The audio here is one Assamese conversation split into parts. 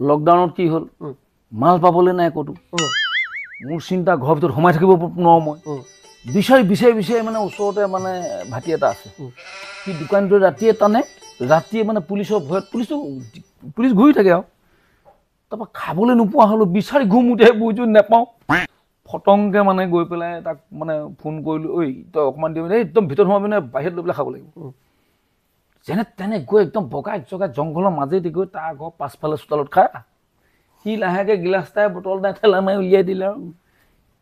লকডাউনত কি হ'ল মাল পাবলৈ নাই ক'তো মোৰ চিন্তা ঘৰৰ ভিতৰত সোমাই থাকিব নোৱাৰোঁ মই বিচাৰি মানে ওচৰতে মানে ভাটি এটা আছে সি দোকানটো ৰাতিয়ে টানে ৰাতিয়ে মানে পুলিচৰ ভয়ত পুলিচ ঘূৰি থাকে আৰু তাৰপৰা খাবলৈ নোপোৱা হ'লো বিচাৰি ঘুমোতেহে বুজিছোঁ নেপাওঁ ফটংকে মানে গৈ পেলাই তাক মানে ফোন কৰিলোঁ ঐ তই অকণমান দিবি একদম ভিতৰত সোমাবি নে বাহিৰত লৈ পেলাই খাব লাগিব যেনে তেনে গৈ একদম বগাই জগাই জংঘলৰ মাজেদি গৈ তাৰ ঘৰ পাছফালে চোতালত খাই সি লাহেকৈ গিলাচ এটাই বটল এটাই ঠেলা মাৰি উলিয়াই দিলে আৰু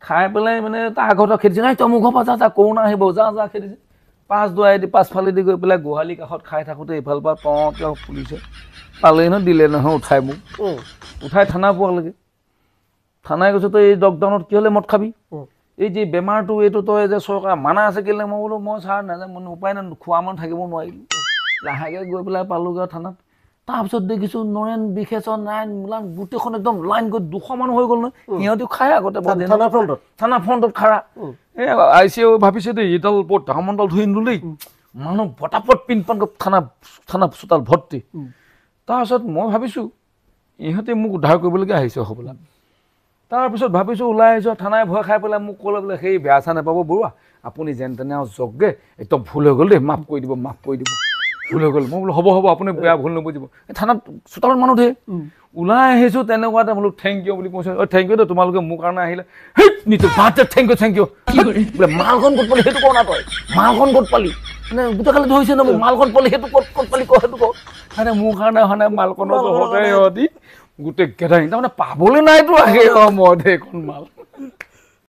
খাই পেলাই মানে তাৰ ঘৰত খেদিছে নাই তই মোৰ ঘৰৰ পৰা যা কৰোণা আহিব যা খেদিছে পাছফালেদি গৈ পেলাই গোহালি কাষত খাই থাকোঁতে ইফালৰ পৰা পওঁতে পুলিচে পালেই নহয় দিলে নহয় উঠাই মোক উঠাই থানা পোৱালৈকে থানাই কৈছে তই এই লকডাউনত কি হ'লে মদ খাবি এই যে বেমাৰটো এইটো তই যে চৰকাৰ মানা আছে কেলে মই বোলো মই ছাৰ নাজানো মানে উপায় নাই খোৱা মানুহ থাকিব নোৱাৰিলোঁ লাহেকৈ গৈ পেলাই পালোগৈ থানাত তাৰপিছত দেখিছোঁ নৰেন বিশেষণ নাৰায়ণ মোলান গোটেইখন একদম লাইন গৈ 200 মানুহ হৈ গ'ল নহয় সিহঁতিও খায় আগতে থানা ফ্ৰণ্টত খাৰা এই ICU ভাবিছে দেই এইডাল বৰ ডাঙৰডাল ধুই নিলোঁ দেই মানুহ পটাপট পিনপন থানা চোতাল ভৰ্তি তাৰপিছত মই ভাবিছোঁ ইহঁতে মোক উদ্ধাৰ কৰিবলৈকে আহিছে হ'বলা তাৰপিছত ভাবিছোঁ ওলাই আহিছোঁ থানাই ভয় খাই পেলাই মোক ক'লে বোলে সেই বেয়া চা নাপাব বৰুৱা আপুনি যেন তেনে আৰু জগগে একদম ভুল হৈ গ'ল দেই মাফ কৰি দিব ভুল হৈ গ'ল মই বোলো হ'ব আপুনি বেয়া ভুল নবুজিব এই থানাত চোতালত মানুহ ধেৰ ওলাই আহিছোঁ তেনেকুৱাতে বোলো থেংক ইউ বুলি কৈছোঁ থেংক ইউ তোমালোকে মোৰ কাৰণে আহিলে থেংক ইউ বোলে মালখন ক'ত পালি সেইটো কওঁ না তই মালখন ক'ত পালি মানে গোটেইকালি ধৰিছে ন মোক মালখন পালি সেইটো ক'ত পালি সেইটো কওঁ মানে মোৰ কাৰণে অহা নাই মালখনৰ জহতে সিহঁতি গোটেই গেদাৰিং তাৰমানে পাবলৈ নাইতো আহে মই এইখন মাল